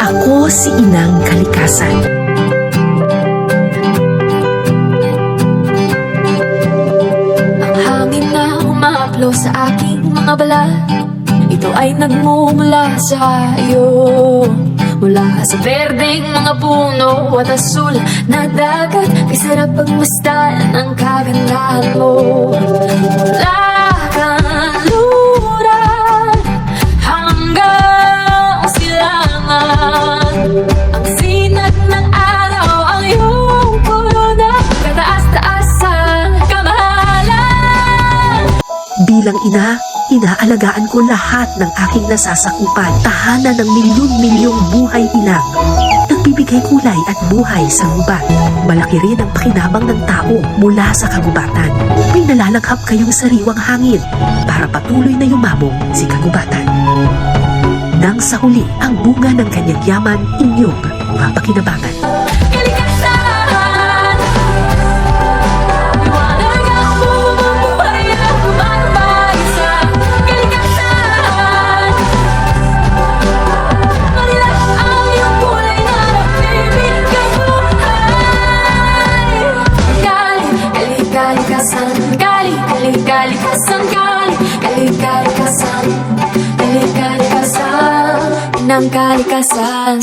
Ako si Inang Kalikasan. Ang hangin na umaplo sa aking mga balat, ito ay nagmumula sa iyo. Mula sa berdeng mga puno at asul na dagat, kay sarap pagmasdan ang kagandahan mo. Mula kanluran hanggang silangan, ang sinag ng araw ang iyong corona, kataas-taasan kamahalan. Bilang ina, inaalagaan ko lahat ng aking nasasakupan. Tahanan ng milyon-milyong buhay inang. Nagbibigay kulay at buhay sa gubat. Malaki rin ang pakinabang ng tao mula sa kagubatan. May nalalaghap kayong sariwang hangin para patuloy na yumabong si kagubatan. Nang sa huli, ang bunga ng kanyang yaman inyong mapakinabangan. Kalikasan, liwanag ang bumubuhay at bumatay sa kalikasan. Marilas ang iyong kulay na nagbibigay buhay. Kalikasan, kalikasan, kalikasan ng kalikasan.